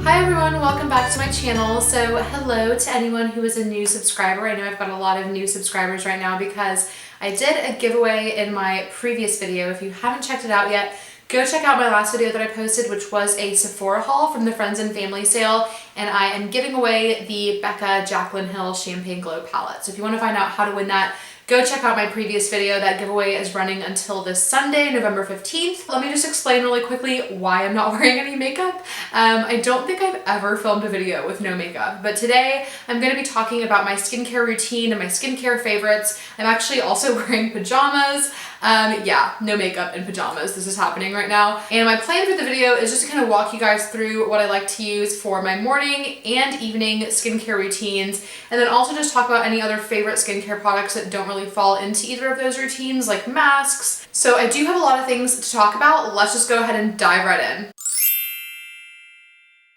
Hi everyone, welcome back to my channel. So hello to anyone who is a new subscriber. I know I've got a lot of new subscribers right now because I did a giveaway in my previous video. If you haven't checked it out yet, go check out my last video that I posted, which was a Sephora haul from the Friends and Family sale, and I am giving away the Becca Jaclyn Hill Champagne Glow palette. So if you want to find out how to win that, go check out my previous video. That giveaway is running until this Sunday, November 15th. Let me just explain really quickly why I'm not wearing any makeup. I don't think I've ever filmed a video with no makeup, but today I'm going to be talking about my skincare routine and my skincare favorites. I'm actually also wearing pajamas. Yeah, no makeup and pajamas. This is happening right now. And my plan for the video is just to kind of walk you guys through what I like to use for my morning and evening skincare routines, and then also just talk about any other favorite skincare products that don't really fall into either of those routines, like masks. So I do have a lot of things to talk about. Let's just go ahead and dive right in.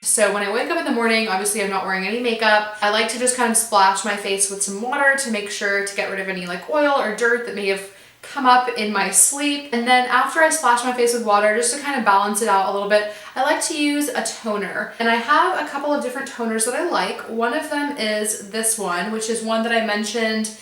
So when I wake up in the morning, obviously I'm not wearing any makeup. I like to just kind of splash my face with some water to make sure to get rid of any like oil or dirt that may have come up in my sleep. And then after I splash my face with water, just to kind of balance it out a little bit, I like to use a toner. And I have a couple of different toners that I like. One of them is this one, which is one that I mentioned,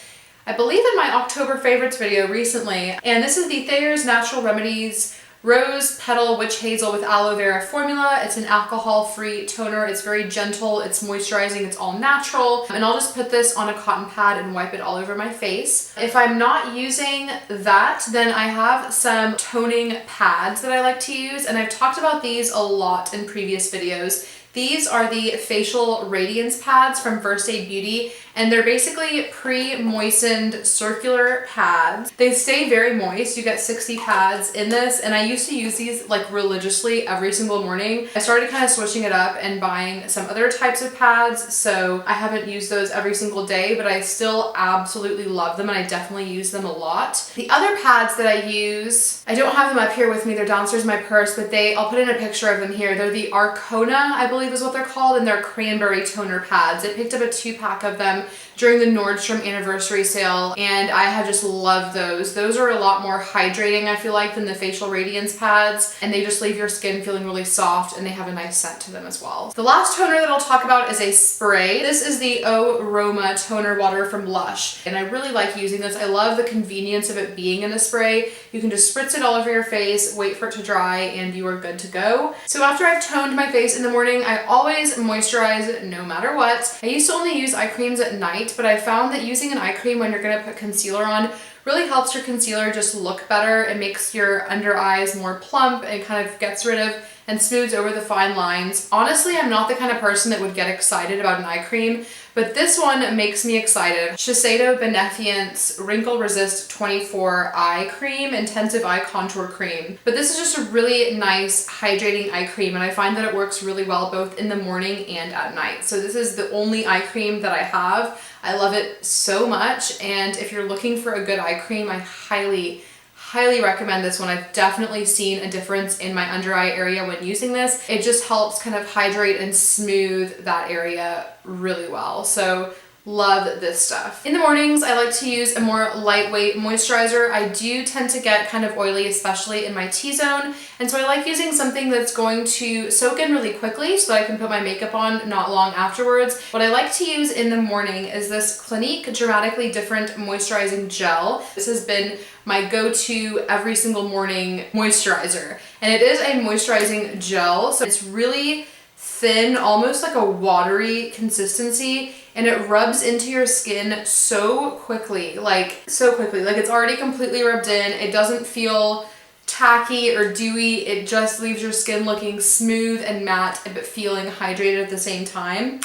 I believe, in my October favorites video recently. And this is the Thayer's Natural Remedies Rose Petal Witch Hazel with Aloe Vera formula. It's an alcohol-free toner. It's very gentle, it's moisturizing, it's all natural. And I'll just put this on a cotton pad and wipe it all over my face. If I'm not using that, then I have some toning pads that I like to use, and I've talked about these a lot in previous videos. These are the facial Radiance pads from First Aid Beauty, and they're basically pre-moistened circular pads. They stay very moist. You get 60 pads in this, and I used to use these like religiously every single morning. I started kind of switching it up and buying some other types of pads, so I haven't used those every single day, but I still absolutely love them and I definitely use them a lot. The other pads that I use, I don't have them up here with me, they're downstairs in my purse, but I'll put in a picture of them here. They're the Arcona, I believe is what they're called, and they're cranberry toner pads. I picked up a 2-pack of them during the Nordstrom anniversary sale, and I have just loved those. Those are a lot more hydrating, I feel like, than the facial Radiance pads, and they just leave your skin feeling really soft, and they have a nice scent to them as well. The last toner that I'll talk about is a spray. This is the Roma toner water from Lush, and I really like using this. I love the convenience of it being in a spray. You can just spritz it all over your face, wait for it to dry, and you are good to go. So after I've toned my face in the morning, I always moisturize no matter what. I used to only use eye creams at night, but I found that using an eye cream when you're gonna put concealer on really helps your concealer just look better. It makes your under eyes more plump and kind of gets rid of and smooths over the fine lines. Honestly, I'm not the kind of person that would get excited about an eye cream, but this one makes me excited. Shiseido Benefiance Wrinkle Resist 24 Eye Cream, Intensive Eye Contour Cream. But this is just a really nice hydrating eye cream, and I find that it works really well both in the morning and at night. So this is the only eye cream that I have. I love it so much, and if you're looking for a good eye cream, I highly recommend this one. I've definitely seen a difference in my under eye area when using this. It just helps kind of hydrate and smooth that area really well. So love this stuff. In the mornings, I like to use a more lightweight moisturizer. I do tend to get kind of oily, especially in my T-zone, and so I like using something that's going to soak in really quickly so that I can put my makeup on not long afterwards. What I like to use in the morning is this Clinique Dramatically Different Moisturizing Gel. This has been my go-to every single morning moisturizer, and it is a moisturizing gel, so it's really thin, almost like a watery consistency, and it rubs into your skin so quickly, like it's already completely rubbed in. It doesn't feel tacky or dewy. It just leaves your skin looking smooth and matte but feeling hydrated at the same time.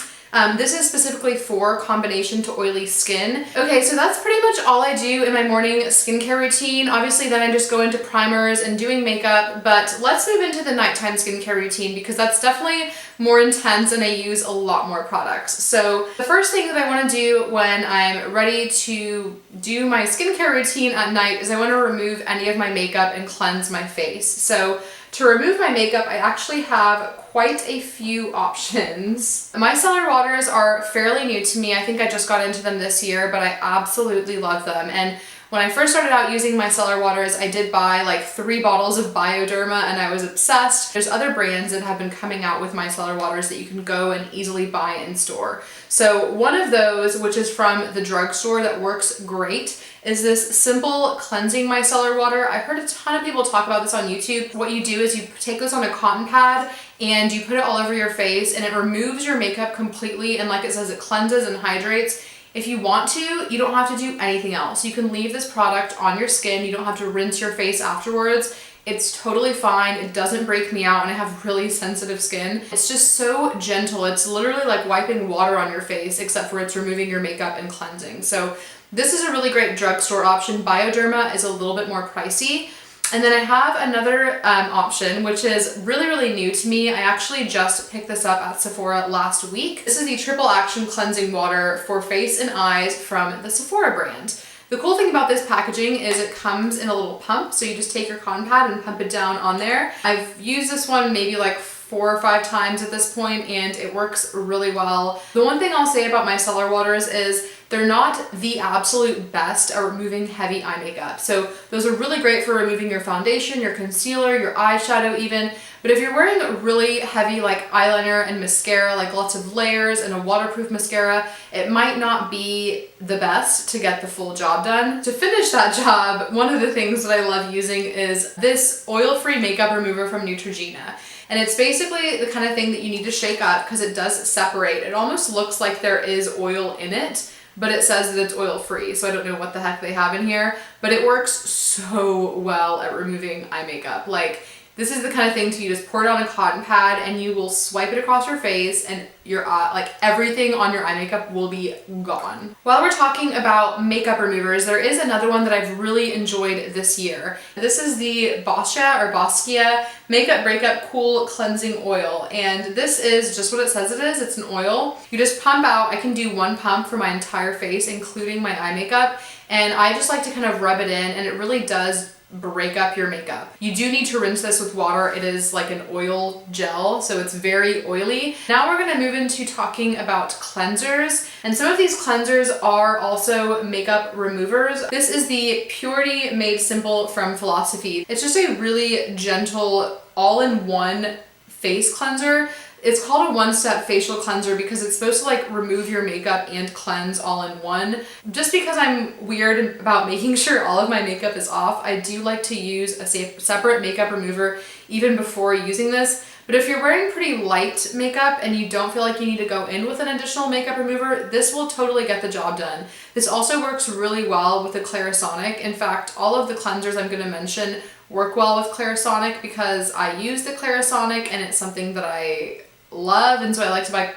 This is specifically for combination to oily skin. Okay, so that's pretty much all I do in my morning skincare routine. Obviously, then I just go into primers and doing makeup, but let's move into the nighttime skincare routine because that's definitely more intense and I use a lot more products. So the first thing that I want to do when I'm ready to do my skincare routine at night is I want to remove any of my makeup and cleanse my face. So to remove my makeup, I actually have quite a few options. Micellar waters are fairly new to me. I think I just got into them this year, but I absolutely love them. And When I first started out using micellar waters, I did buy like 3 bottles of Bioderma and I was obsessed. There's other brands that have been coming out with micellar waters that you can go and easily buy in store. So one of those, which is from the drugstore that works great, is this simple cleansing micellar water. I heard a ton of people talk about this on YouTube. What you do is you take this on a cotton pad and you put it all over your face and it removes your makeup completely, and like it says, it cleanses and hydrates. If you want to, you don't have to do anything else. You can leave this product on your skin. You don't have to rinse your face afterwards. It's totally fine. It doesn't break me out and I have really sensitive skin. It's just so gentle. It's literally like wiping water on your face, except for it's removing your makeup and cleansing. So this is a really great drugstore option. Bioderma is a little bit more pricey. And then I have another option, which is really, really new to me. I actually just picked this up at Sephora last week. This is the Triple Action Cleansing Water for face and eyes from the Sephora brand. The cool thing about this packaging is it comes in a little pump, so you just take your cotton pad and pump it down on there. I've used this one maybe like 4 or 5 times at this point, and it works really well. The one thing I'll say about micellar waters is they're not the absolute best at removing heavy eye makeup. So those are really great for removing your foundation, your concealer, your eyeshadow even. But if you're wearing a really heavy like eyeliner and mascara, like lots of layers and a waterproof mascara, it might not be the best to get the full job done. To finish that job, one of the things that I love using is this oil-free makeup remover from Neutrogena. And it's basically the kind of thing that you need to shake up because it does separate. It almost looks like there is oil in it, but it says that it's oil-free, so I don't know what the heck they have in here, but it works so well at removing eye makeup. Like, this is the kind of thing you just pour it on a cotton pad and you will swipe it across your face and your like everything on your eye makeup will be gone. While we're talking about makeup removers, there is another one that I've really enjoyed this year. This is the Boscia MakeUp-BreakUp Cool Cleansing Oil, and this is just what it says it is. It's an oil. You just pump out. I can do 1 pump for my entire face, including my eye makeup, and I just like to kind of rub it in, and it really does break up your makeup. You do need to rinse this with water. It is like an oil gel, so it's very oily. Now we're gonna move into talking about cleansers, and some of these cleansers are also makeup removers. This is the Purity Made Simple from Philosophy. It's just a really gentle, all-in-one face cleanser. It's called a one-step facial cleanser because it's supposed to like remove your makeup and cleanse all in one. Just because I'm weird about making sure all of my makeup is off, I do like to use a separate makeup remover even before using this. But if you're wearing pretty light makeup and you don't feel like you need to go in with an additional makeup remover, this will totally get the job done. This also works really well with the Clarisonic. In fact, all of the cleansers I'm gonna mention work well with Clarisonic because I use the Clarisonic and it's something that I love, and so I like to buy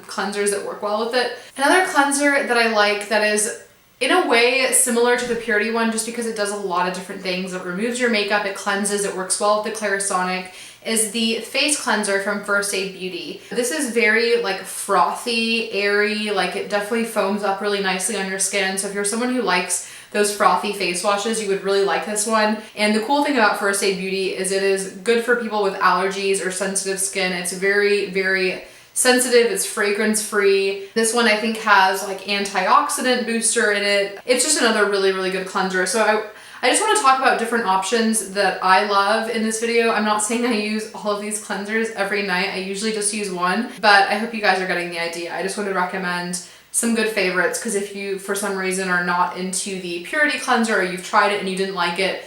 cleansers that work well with it. Another cleanser that I like that is in a way similar to the Purity one, just because it does a lot of different things. It removes your makeup, it cleanses, it works well with the Clarisonic, is the face cleanser from First Aid Beauty. This is very like frothy, airy, like it definitely foams up really nicely on your skin. So if you're someone who likes those frothy face washes, you would really like this one. And the cool thing about First Aid Beauty is it is good for people with allergies or sensitive skin. It's very, very sensitive. It's fragrance free. This one I think has like antioxidant booster in it. It's just another really, really good cleanser. So I just want to talk about different options that I love in this video. I'm not saying I use all of these cleansers every night. I usually just use one, but I hope you guys are getting the idea. I just want to recommend some good favorites, because if you for some reason are not into the Purity cleanser or you've tried it and you didn't like it,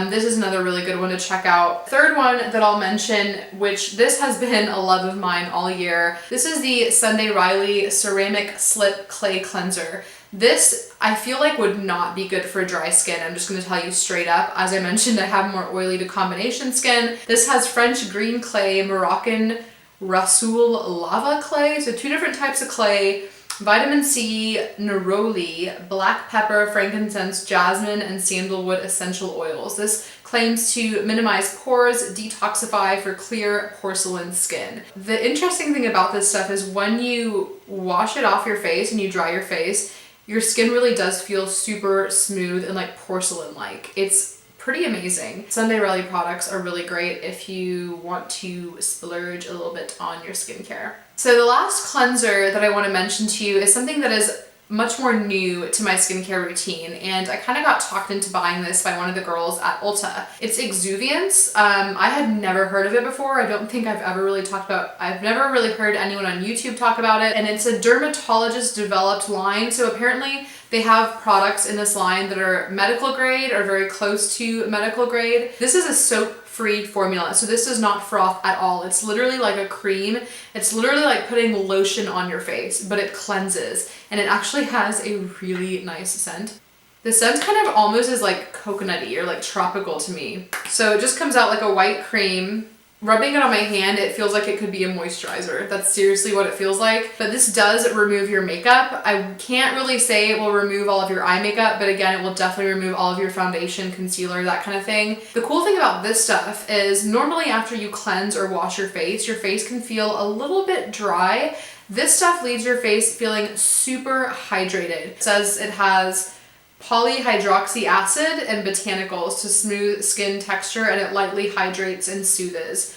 this is another really good one to check out. Third one that I'll mention, which this has been a love of mine all year, this is the Sunday Riley Ceramic Slip Clay Cleanser. This I feel like would not be good for dry skin. I'm just going to tell you straight up. As I mentioned, I have more oily to combination skin. This has French green clay, Moroccan Rasoul lava clay, so 2 different types of clay, vitamin C, neroli, black pepper, frankincense, jasmine, and sandalwood essential oils. This claims to minimize pores, detoxify for clear porcelain skin. The interesting thing about this stuff is when you wash it off your face and you dry your skin really does feel super smooth and like porcelain-like. It's pretty amazing. Sunday Riley products are really great if you want to splurge a little bit on your skincare. So the last cleanser that I want to mention to you is something that is much more new to my skincare routine, and I kind of got talked into buying this by one of the girls at Ulta. It's Exuviance. I had never heard of it before. I don't think I've ever really I've never really heard anyone on YouTube talk about it, and it's a dermatologist developed line. So apparently they have products in this line that are medical grade or very close to medical grade. This is a soap-free formula, so this does not froth at all. It's literally like a cream. It's literally like putting lotion on your face, but it cleanses, and it actually has a really nice scent. The scent kind of almost is like coconutty or like tropical to me. So it just comes out like a white cream. Rubbing it on my hand, it feels like it could be a moisturizer. That's seriously what it feels like. But this does remove your makeup. I can't really say it will remove all of your eye makeup, but again, it will definitely remove all of your foundation, concealer, that kind of thing. The cool thing about this stuff is normally after you cleanse or wash your face can feel a little bit dry. This stuff leaves your face feeling super hydrated. It says it has polyhydroxy acid and botanicals to smooth skin texture, and it lightly hydrates and soothes.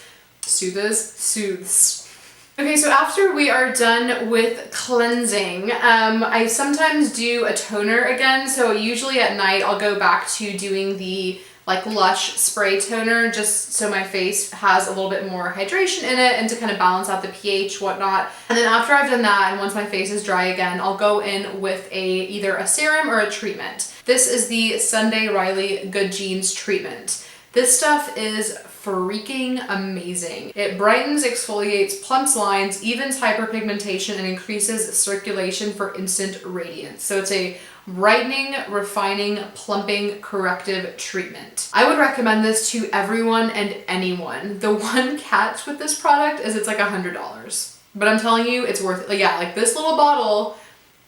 Okay, so after we are done with cleansing, I sometimes do a toner again. So usually at night I'll go back to doing the like Lush spray toner, just so my face has a little bit more hydration in it and to kind of balance out the pH, whatnot. And then after I've done that, and once my face is dry again, I'll go in with either a serum or a treatment. This is the Sunday Riley Good Genes treatment. This stuff is freaking amazing. It brightens, exfoliates, plumps lines, evens hyperpigmentation, and increases circulation for instant radiance. So it's a brightening, refining, plumping, corrective treatment. I would recommend this to everyone and anyone. The one catch with this product is it's like $100, but I'm telling you, it's worth it. Yeah, like this little bottle,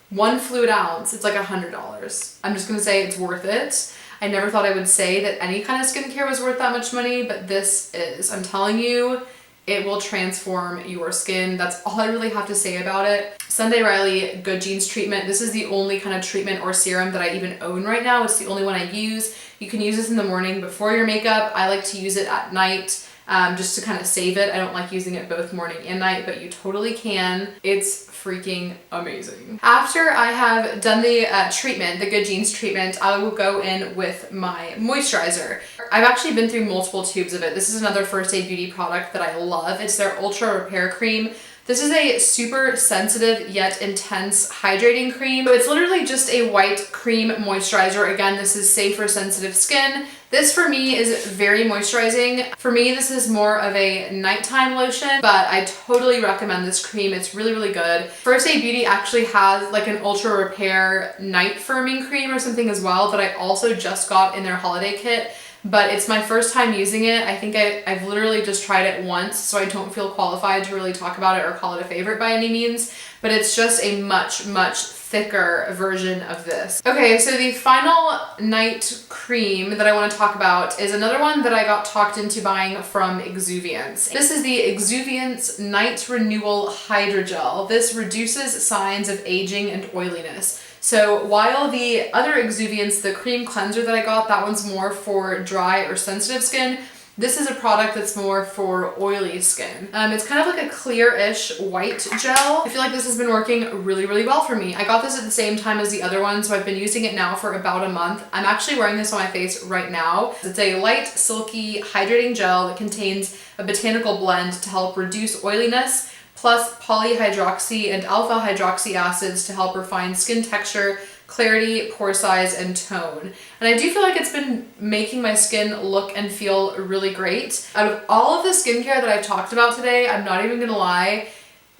1 fluid ounce, it's like $100. I'm just gonna say it's worth it. I never thought I would say that any kind of skincare was worth that much money, but this is. I'm telling you, it will transform your skin. That's all I really have to say about it. Sunday Riley Good Genes treatment. This is the only kind of treatment or serum that I even own right now. It's the only one I use. You can use this in the morning before your makeup. I like to use it at night just to kind of save it. I don't like using it both morning and night, but you totally can. It's freaking amazing. After I have done the treatment, the Good Genes treatment, I will go in with my moisturizer. I've actually been through multiple tubes of it. This is another First Aid Beauty product that I love. It's their Ultra Repair Cream. This is a super sensitive yet intense hydrating cream. So it's literally just a white cream moisturizer. Again, this is safe for sensitive skin. This for me is very moisturizing. For me, this is more of a nighttime lotion, but I totally recommend this cream. It's really, really good. First Aid Beauty actually has like an Ultra Repair night firming cream or something as well that I also just got in their holiday kit. But it's my first time using it. I think I've literally just tried it once, so I don't feel qualified to really talk about it or call it a favorite by any means, but it's just a much, much thicker version of this. Okay, so the final night cream that I want to talk about is another one that I got talked into buying from Exuviance. This is the Exuviance Night Renewal HydraGel. This reduces signs of aging and oiliness. So while the other Exuviance, the cream cleanser that I got, that one's more for dry or sensitive skin, this is a product that's more for oily skin. It's kind of like a clear-ish white gel. I feel like this has been working really, really well for me. I got this at the same time as the other one, so I've been using it now for about a month. I'm actually wearing this on my face right now. It's a light, silky, hydrating gel that contains a botanical blend to help reduce oiliness, plus polyhydroxy and alpha hydroxy acids to help refine skin texture, clarity, pore size, and tone. And I do feel like it's been making my skin look and feel really great. Out of all of the skincare that I've talked about today, I'm not even gonna lie,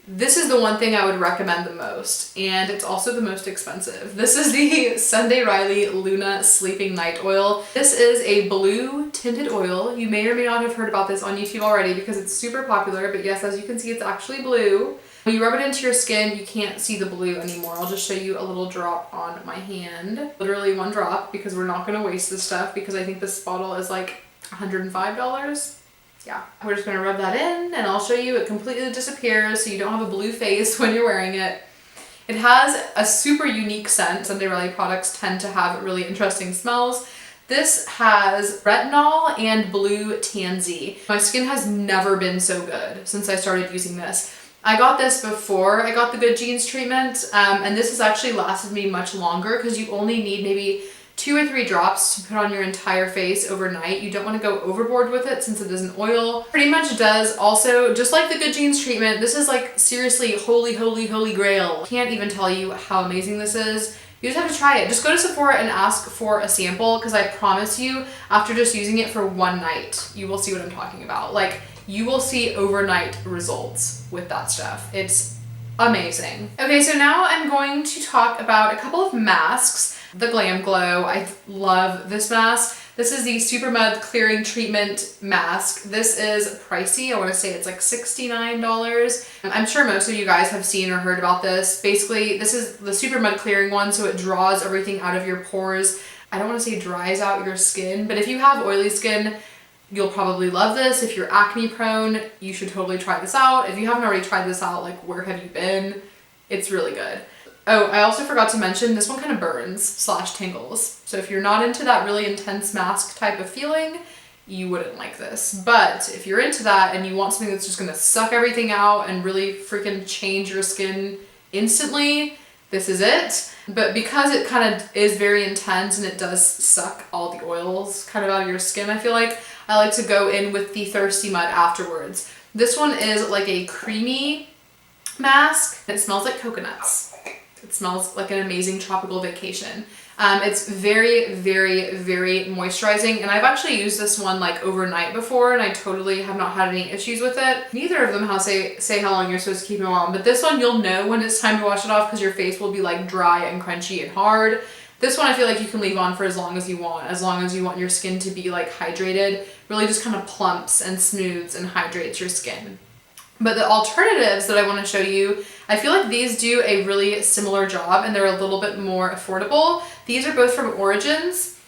this is the one thing I would recommend the most, and it's also the most expensive. This is the Sunday Riley Luna Sleeping Night Oil. This is a blue tinted oil. You may or may not have heard about this on YouTube already because it's super popular, but yes, as you can see, it's actually blue. When you rub it into your skin, you can't see the blue anymore. I'll just show you a little drop on my hand. Literally 1 drop, because we're not gonna waste this stuff, because I think this bottle is like $105. Yeah, we're just gonna rub that in, and I'll show you it completely disappears so you don't have a blue face when you're wearing it. It has a super unique scent. Sunday Riley products tend to have really interesting smells. This has retinol and blue tansy. My skin has never been so good since I started using this. I got this before I got the Good Genes treatment, and this has actually lasted me much longer because you only need maybe 2 or 3 drops to put on your entire face overnight. You don't want to go overboard with it since it is an oil. Pretty much does also, just like the Good Genes treatment, this is like seriously holy, holy, holy grail. Can't even tell you how amazing this is. You just have to try it. Just go to Sephora and ask for a sample because I promise you, after just using it for one night, you will see what I'm talking about. Like, you will see overnight results with that stuff. It's amazing. Okay, so now I'm going to talk about a couple of masks. The Glam Glow, I love this mask. This is the Supermud Clearing Treatment Mask. This is pricey. I want to say it's like $69. I'm sure most of you guys have seen or heard about this. Basically, this is the Supermud Clearing one, so it draws everything out of your pores. I don't want to say dries out your skin, but if you have oily skin, you'll probably love this. If you're acne prone, you should totally try this out. If you haven't already tried this out, like, where have you been? It's really good. Oh, I also forgot to mention, this one kind of burns / tingles. So if you're not into that really intense mask type of feeling, you wouldn't like this. But if you're into that and you want something that's just gonna suck everything out and really freaking change your skin instantly, this is it. But because it kind of is very intense and it does suck all the oils kind of out of your skin, I feel like I like to go in with the Thirsty Mud afterwards. This one is like a creamy mask. It smells like coconuts. It smells like an amazing tropical vacation. It's very, very, very moisturizing, and I've actually used this one like overnight before, and I totally have not had any issues with it. Neither of them say how long you're supposed to keep them on, but this one you'll know when it's time to wash it off because your face will be like dry and crunchy and hard. This one I feel like you can leave on for as long as you want your skin to be like hydrated. Really just kind of plumps and smooths and hydrates your skin. But the alternatives that I want to show you, I feel like these do a really similar job and they're a little bit more affordable. These are both from Origins.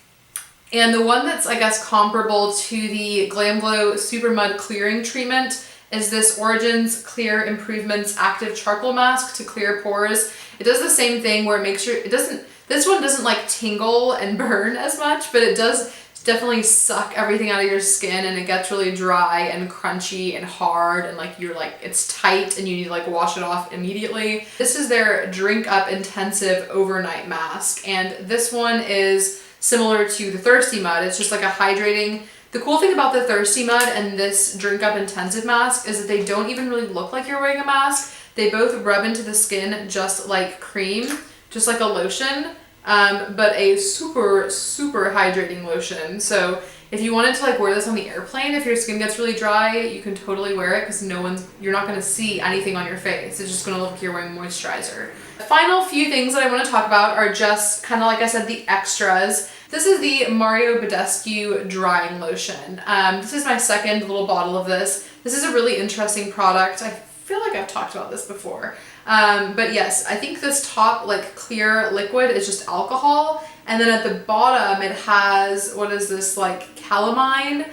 And the one that's, I guess, comparable to the Glam Glow Supermud Clearing Treatment is this Origins Clear Improvements Active Charcoal Mask to clear pores. It does the same thing where it makes sure, this one doesn't like tingle and burn as much, but it does definitely suck everything out of your skin and it gets really dry and crunchy and hard and like it's tight and you need to like wash it off immediately. This is their Drink Up Intensive Overnight Mask, and this one is similar to the Thirsty Mud. It's just like a hydrating. The cool thing about the Thirsty Mud and this Drink Up Intensive Mask is that they don't even really look like you're wearing a mask. They both rub into the skin just like cream, just like a lotion. But a super, super hydrating lotion. So if you wanted to like wear this on the airplane, if your skin gets really dry, you can totally wear it because you're not going to see anything on your face. It's just going to look like you're wearing moisturizer. The final few things that I want to talk about are just kind of like I said, the extras. This is the Mario Badescu Drying Lotion. This is my second little bottle of this. This is a really interesting product. I feel like I've talked about this before. But yes, I think this top like clear liquid is just alcohol, and then at the bottom it has, what is this, like calamine,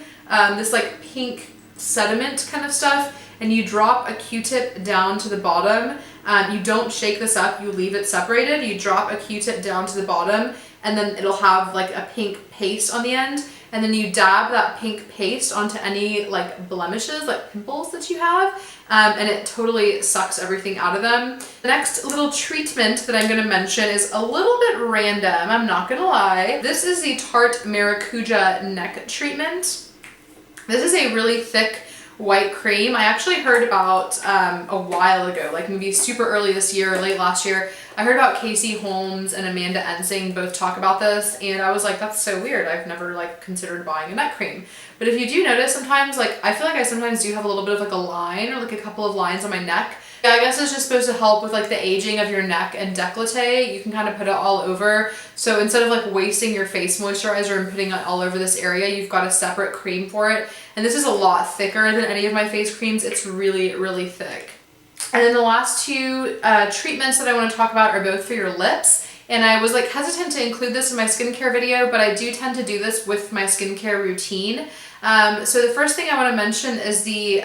this like pink sediment kind of stuff, and you drop a Q-tip down to the bottom. You don't shake this up, you leave it separated. You drop a Q-tip down to the bottom and then it'll have like a pink paste on the end, and then you dab that pink paste onto any like blemishes, like pimples that you have, and it totally sucks everything out of them. The next little treatment that I'm gonna mention is a little bit random, I'm not gonna lie. This is the Tarte Maracuja Neck Treatment. This is a really thick white cream. I actually heard about a while ago, like maybe super early this year or late last year, I heard about Casey Holmes and Amanda Ensing both talk about this, and I was like, that's so weird. I've never like considered buying a neck cream. But if you do notice, sometimes like I feel like I sometimes do have a little bit of like a line or like a couple of lines on my neck. Yeah, I guess it's just supposed to help with like the aging of your neck and décolleté. You can kind of put it all over. So instead of like wasting your face moisturizer and putting it all over this area, you've got a separate cream for it. And this is a lot thicker than any of my face creams. It's really, really thick. And then the last two treatments that I want to talk about are both for your lips. And I was like hesitant to include this in my skincare video, but I do tend to do this with my skincare routine. So the first thing I want to mention is the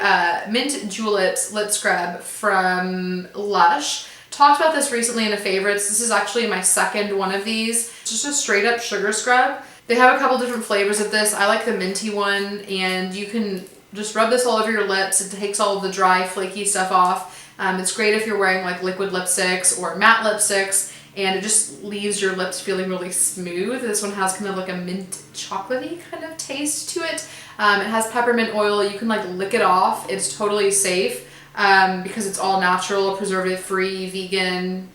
Mint Juleps Lip Scrub from Lush. Talked about this recently in a favorites. This is actually my second one of these. It's just a straight up sugar scrub. They have a couple different flavors of this. I like the minty one, and you can just rub this all over your lips. It takes all of the dry, flaky stuff off. It's great if you're wearing like liquid lipsticks or matte lipsticks, and it just leaves your lips feeling really smooth. This one has kind of like a mint chocolatey kind of taste to it. It has peppermint oil. You can like lick it off. It's totally safe because it's all natural, preservative free, vegan,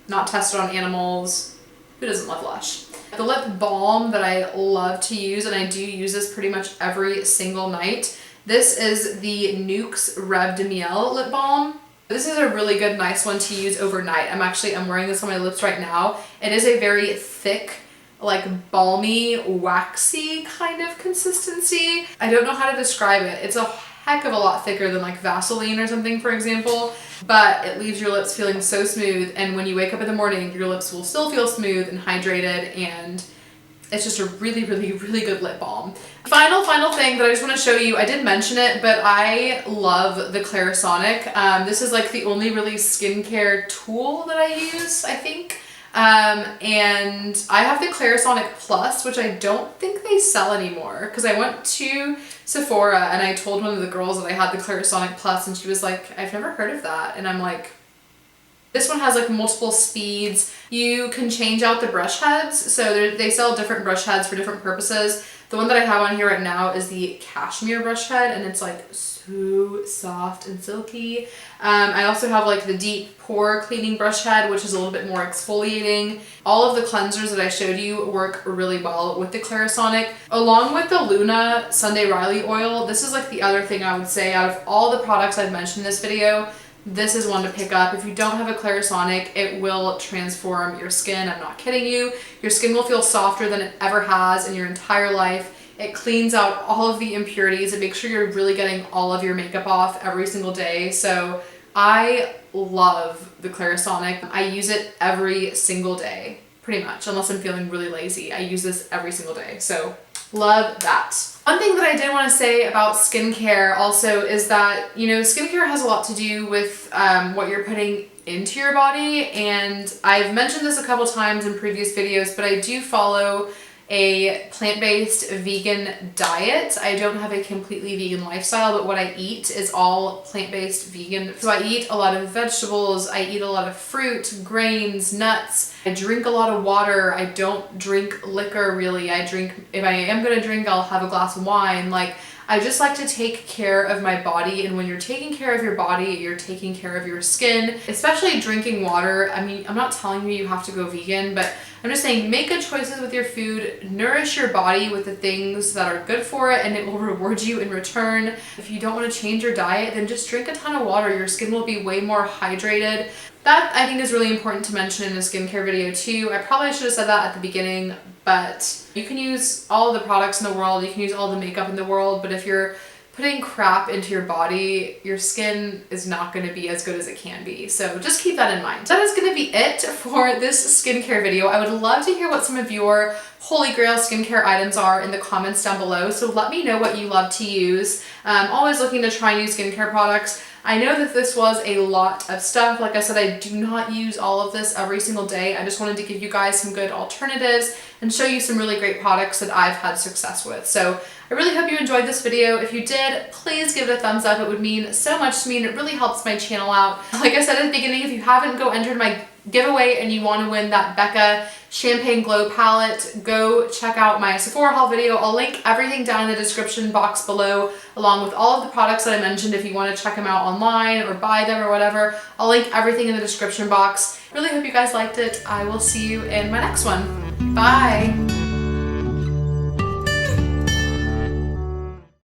not tested on animals. Who doesn't love Lush? The lip balm that I love to use, and I do use this pretty much every single night. This is the Nuxe Rêve de Miel lip balm. This is a really good, nice one to use overnight. I'm wearing this on my lips right now. It is a very thick, like balmy, waxy kind of consistency. I don't know how to describe it. It's a heck of a lot thicker than like Vaseline or something, for example, but it leaves your lips feeling so smooth, and when you wake up in the morning, your lips will still feel smooth and hydrated, and it's just a really, really, really good lip balm. Final thing that I just want to show you, I did mention it, but I love the Clarisonic. This is like the only really skincare tool that I use, I think. And I have the Clarisonic Plus, which I don't think they sell anymore, because I went to Sephora and I told one of the girls that I had the Clarisonic Plus, and she was like, I've never heard of that. And I'm like, this one has like multiple speeds. You can change out the brush heads. So they sell different brush heads for different purposes. The one that I have on here right now is the cashmere brush head, and it's like so soft and silky. I also have like the deep pore cleaning brush head, which is a little bit more exfoliating. All of the cleansers that I showed you work really well with the Clarisonic. Along with the Luna Sunday Riley oil, this is like the other thing I would say out of all the products I've mentioned in this video, this is one to pick up. If you don't have a Clarisonic, it will transform your skin. I'm not kidding you. Your skin will feel softer than it ever has in your entire life. It cleans out all of the impurities. It makes sure you're really getting all of your makeup off every single day. So I love the Clarisonic. I use it every single day, pretty much, unless I'm feeling really lazy. I use this every single day. So love that. One thing that I did want to say about skincare also is that, you know, skincare has a lot to do with what you're putting into your body. And I've mentioned this a couple times in previous videos, but I do follow a plant-based vegan diet. I don't have a completely vegan lifestyle, but what I eat is all plant-based vegan. So I eat a lot of vegetables, I eat a lot of fruit, grains, nuts. I drink a lot of water. I don't drink liquor really. If I am gonna drink, I'll have a glass of wine. Like, I just like to take care of my body, and when you're taking care of your body, you're taking care of your skin, especially drinking water. I mean, I'm not telling you have to go vegan, but I'm just saying make good choices with your food, nourish your body with the things that are good for it, and it will reward you in return. If you don't want to change your diet, then just drink a ton of water. Your skin will be way more hydrated. That I think is really important to mention in a skincare video too. I probably should have said that at the beginning, but you can use all the products in the world, you can use all the makeup in the world, but if you're putting crap into your body, your skin is not going to be as good as it can be. So just keep that in mind. That is going to be it for this skincare video. I would love to hear what some of your holy grail skincare items are in the comments down below. So let me know what you love to use. I'm always looking to try new skincare products. I know that this was a lot of stuff. Like I said, I do not use all of this every single day. I just wanted to give you guys some good alternatives and show you some really great products that I've had success with. So I really hope you enjoyed this video. If you did, please give it a thumbs up. It would mean so much to me, and it really helps my channel out. Like I said at the beginning, if you haven't entered my giveaway and you want to win that Becca Champagne Glow palette, go check out my Sephora haul video. I'll link everything down in the description box below, along with all of the products that I mentioned if you want to check them out online or buy them or whatever. I'll link everything in the description box. Really hope you guys liked it. I will see you in my next one. Bye!